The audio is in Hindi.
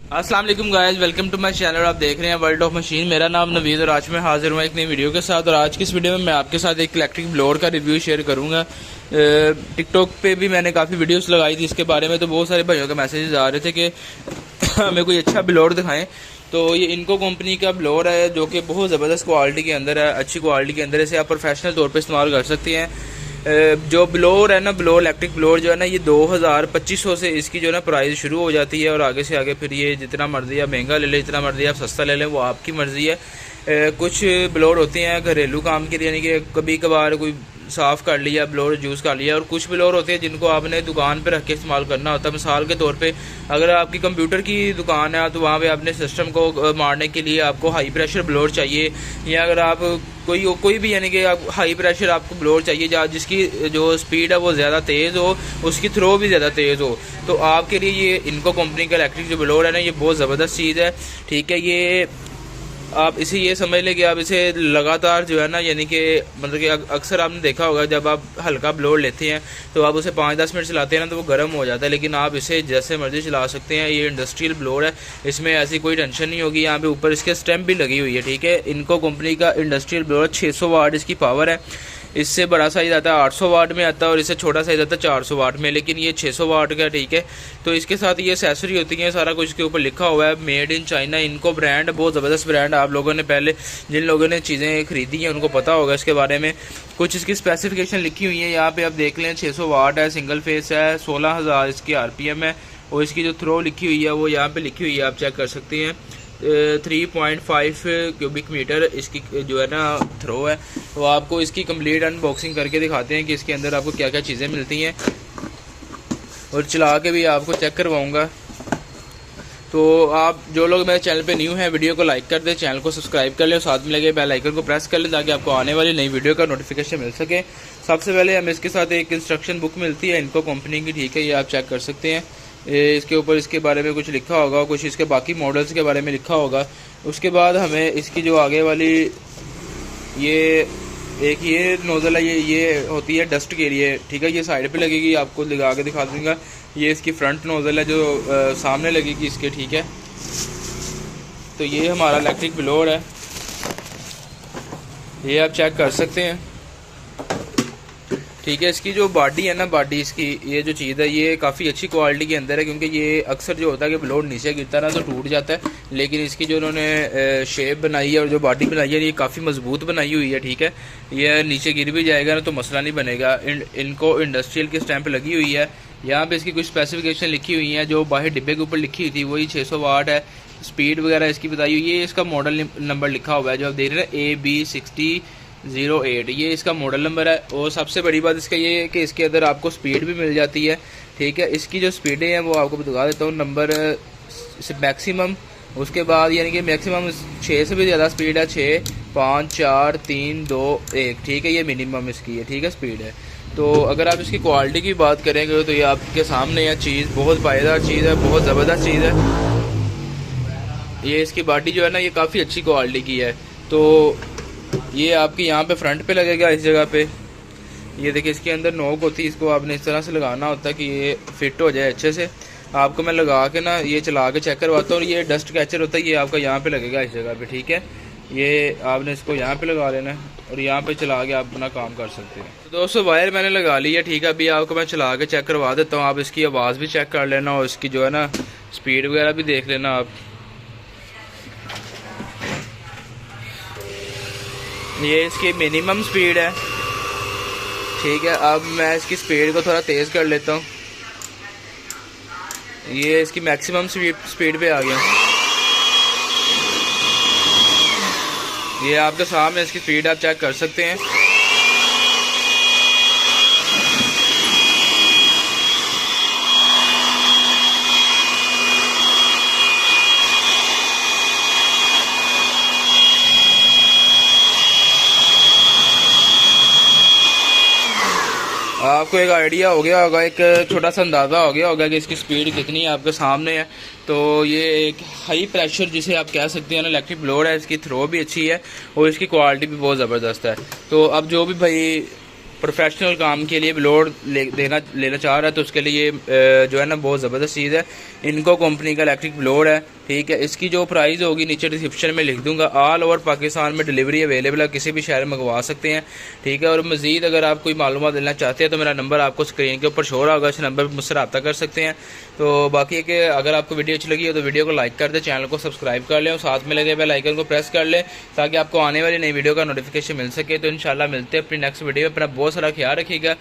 अस्सलाम वालेकुम guys, welcome to my channel. आप देख रहे हैं वर्ल्ड ऑफ मशीन। मेरा नाम नवीद और आज मैं हाजिर हुआ एक नई वीडियो के साथ। और आज की इस वीडियो में मैं आपके साथ एक इलेक्ट्रिक ब्लोअर का रिव्यू शेयर करूंगा। टिकटॉक पे भी मैंने काफ़ी वीडियोस लगाई थी इसके बारे में, तो बहुत सारे भाइयों के मैसेजेस आ रहे थे कि हमें कोई अच्छा ब्लोअर दिखाएं। तो ये इनको कंपनी का ब्लोअर है जो कि बहुत ज़बरदस्त क्वालिटी के अंदर है, अच्छी क्वालिटी के अंदर। इसे आप प्रोफेशनल तौर पर इस्तेमाल कर सकते हैं। जो ब्लोअर है ना, ब्लोअर इलेक्ट्रिक ब्लोअर जो है ना, ये 2000-2500 से इसकी जो है ना प्राइस शुरू हो जाती है। और आगे से आगे फिर ये जितना मर्जी आप महंगा ले लें, जितना मर्जी आप सस्ता ले लें, वो आपकी मर्ज़ी है। कुछ ब्लोअर होते हैं घरेलू काम के लिए, यानी कि कभी कभार कोई साफ़ कर लिया, ब्लोअर यूज़ कर लिया। और कुछ ब्लोअर होते हैं जिनको आपने दुकान पे रख के इस्तेमाल करना होता है। मिसाल के तौर पे अगर आपकी कंप्यूटर की दुकान है तो वहाँ पे आपने सिस्टम को मारने के लिए आपको हाई प्रेशर ब्लोअर चाहिए, या अगर आप कोई भी यानी कि आप हाई प्रेशर आपको ब्लोअर चाहिए जहाँ जिसकी जो स्पीड है वो ज़्यादा तेज़ हो, उसकी थ्रो भी ज़्यादा तेज़ हो, तो आपके लिए ये इनको कंपनी का इलेक्ट्रिक जो ब्लोअर है ना, ये बहुत ज़बरदस्त चीज़ है। ठीक है, ये आप इसे ये समझ लें कि आप इसे लगातार जो है ना, यानी कि मतलब कि अक्सर आपने देखा होगा जब आप हल्का ब्लोअर लेते हैं तो आप उसे 5-10 मिनट चलाते हैं ना तो वो गर्म हो जाता है, लेकिन आप इसे जैसे मर्जी चला सकते हैं। ये इंडस्ट्रियल ब्लोअर है, इसमें ऐसी कोई टेंशन नहीं होगी। यहाँ पे ऊपर इसके स्टैम्प भी लगी हुई है। ठीक है, इनको कंपनी का इंडस्ट्रियल ब्लोअर 600 वाट इसकी पावर है। इससे बड़ा साइज़ आता है 800 वाट में आता है, और इससे छोटा साइज़ आता है 400 वाट में, लेकिन ये 600 वाट का। ठीक है, तो इसके साथ ये एक्सेसरी होती है, सारा कुछ इसके ऊपर लिखा हुआ है, मेड इन चाइना। इनको ब्रांड बहुत ज़बरदस्त ब्रांड, आप लोगों ने पहले जिन लोगों ने चीज़ें खरीदी हैं उनको पता होगा इसके बारे में। कुछ इसकी स्पेसिफिकेशन लिखी हुई है यहाँ पे आप देख लें। 600 वाट है, सिंगल फेस है, 16000 इसकी RPM है, और इसकी जो थ्रो लिखी हुई है वो यहाँ पे लिखी हुई है, आप चेक कर सकते हैं। 3.5 क्यूबिक मीटर इसकी जो है ना थ्रो है। तो आपको इसकी कंप्लीट अनबॉक्सिंग करके दिखाते हैं कि इसके अंदर आपको क्या क्या चीज़ें मिलती हैं, और चला के भी आपको चेक करवाऊँगा। तो आप जो लोग मेरे चैनल पे न्यू हैं, वीडियो को लाइक कर दें, चैनल को सब्सक्राइब कर लें, साथ में लगे बेल आइकन को प्रेस कर लें ताकि आपको आने वाली नई वीडियो का नोटिफिकेशन मिल सके। सबसे पहले हमें इसके साथ एक इंस्ट्रक्शन बुक मिलती है इनको कंपनी की। ठीक है, ये आप चेक कर सकते हैं। इसके ऊपर इसके बारे में कुछ लिखा होगा, कुछ इसके बाकी मॉडल्स के बारे में लिखा होगा। उसके बाद हमें इसकी जो आगे वाली ये नोज़ल है, ये होती है डस्ट के लिए। ठीक है, ये साइड पे लगेगी, आपको लगा के दिखा दूंगा। ये इसकी फ्रंट नोज़ल है जो सामने लगेगी इसके। ठीक है, तो ये हमारा इलेक्ट्रिक ब्लोअर है, ये आप चेक कर सकते हैं। ठीक है, इसकी जो बॉडी है ना, बॉडी इसकी ये जो चीज़ है ये काफ़ी अच्छी क्वालिटी के अंदर है, क्योंकि ये अक्सर जो होता है कि ब्लोअर नीचे गिरता है ना तो टूट जाता है, लेकिन इसकी जो उन्होंने शेप बनाई है और जो बॉडी बनाई है ये काफ़ी मजबूत बनाई हुई है। ठीक है, ये नीचे गिर भी जाएगा ना तो मसला नहीं बनेगा। इनको इंडस्ट्रियल की स्टैंप लगी हुई है। यहाँ पे इसकी कुछ स्पेसिफिकेशन लिखी हुई है जो बाहर डिब्बे के ऊपर लिखी हुई थी, वही 600 वाट है। स्पीड वगैरह इसकी बताई हुई है, इसका मॉडल नंबर लिखा हुआ है जो आप देख रहे हैं AB6008, ये इसका मॉडल नंबर है। और सबसे बड़ी बात इसका ये है कि इसके अंदर आपको स्पीड भी मिल जाती है। ठीक है, इसकी जो स्पीडें हैं वो आपको बता देता हूँ। नंबर मैक्सिमम, उसके बाद यानी कि मैक्सिमम 6 से भी ज़्यादा स्पीड है, 6, 5, 4, 3, 2, 1। ठीक है, ये मिनिमम इसकी है। ठीक है, स्पीड है। तो अगर आप इसकी क्वालिटी की बात करेंगे तो ये आपके सामने यह चीज़ बहुत पायेदार चीज़ है, बहुत ज़बरदस्त चीज़ है। ये इसकी बॉडी जो है ना ये काफ़ी अच्छी क्वालिटी की है। तो ये आपकी यहाँ पे फ्रंट पे लगेगा इस जगह पे। ये देखिए, इसके अंदर नोक होती है, इसको आपने इस तरह से लगाना होता है कि ये फिट हो जाए अच्छे से। आपको मैं लगा के ना ये चला के चेक करवाता हूँ। और ये डस्ट कैचर होता है, ये आपका यहाँ पे लगेगा इस जगह पे। ठीक है, ये आपने इसको यहाँ पे लगा लेना है और यहाँ पे चला के आप अपना काम कर सकते हैं। तो दोस्तों वायर मैंने लगा ली है। ठीक है, अभी आपको मैं चला के चेक करवा देता हूँ, आप इसकी आवाज़ भी चेक कर लेना और इसकी जो है ना स्पीड वगैरह भी देख लेना आप। ये इसकी मिनिमम स्पीड है। ठीक है, अब मैं इसकी स्पीड को थोड़ा तेज़ कर लेता हूँ। ये इसकी मैक्सिमम स्पीड पे आ गया। ये आपके सामने इसकी स्पीड आप चेक कर सकते हैं। आपको एक आइडिया हो गया होगा, एक छोटा सा अंदाज़ा हो गया होगा कि इसकी स्पीड कितनी है, आपके सामने है। तो ये एक हाई प्रेशर जिसे आप कह सकते हैं ना इलेक्ट्रिक ब्लोअर है, इसकी थ्रो भी अच्छी है और इसकी क्वालिटी भी बहुत ज़बरदस्त है। तो अब जो भी भाई प्रोफेशनल काम के लिए ब्लोअर लेना चाह रहा है तो उसके लिए जो है ना बहुत ज़बरदस्त चीज़ है। इनको कंपनी का इलेक्ट्रिक ब्लोअर है ठीक है। इसकी जो प्राइस होगी नीचे डिस्क्रिप्शन में लिख दूंगा। ऑल ओवर पाकिस्तान में डिलीवरी अवेलेबल है, किसी भी शहर में मंगवा सकते हैं। ठीक है। और मज़ीद अगर आप कोई मालूमात लेना चाहते हैं तो मेरा नंबर आपको स्क्रीन के ऊपर शो रहा होगा, इस नंबर पर मुझसे रब्ता कर सकते हैं। तो बाकी है कि अगर आपको वीडियो अच्छी लगी हो तो वीडियो को लाइक कर दें, चैनल को सब्सक्राइब कर लें और साथ में लगे बेल आइकन को प्रेस कर लें ताकि आपको आने वाली नई वीडियो का नोटिफिकेशन मिल सके। तो इंशाल्लाह मिलते हैं अपनी नेक्स्ट वीडियो में। अपना बहुत सारा ख्याल रखिएगा।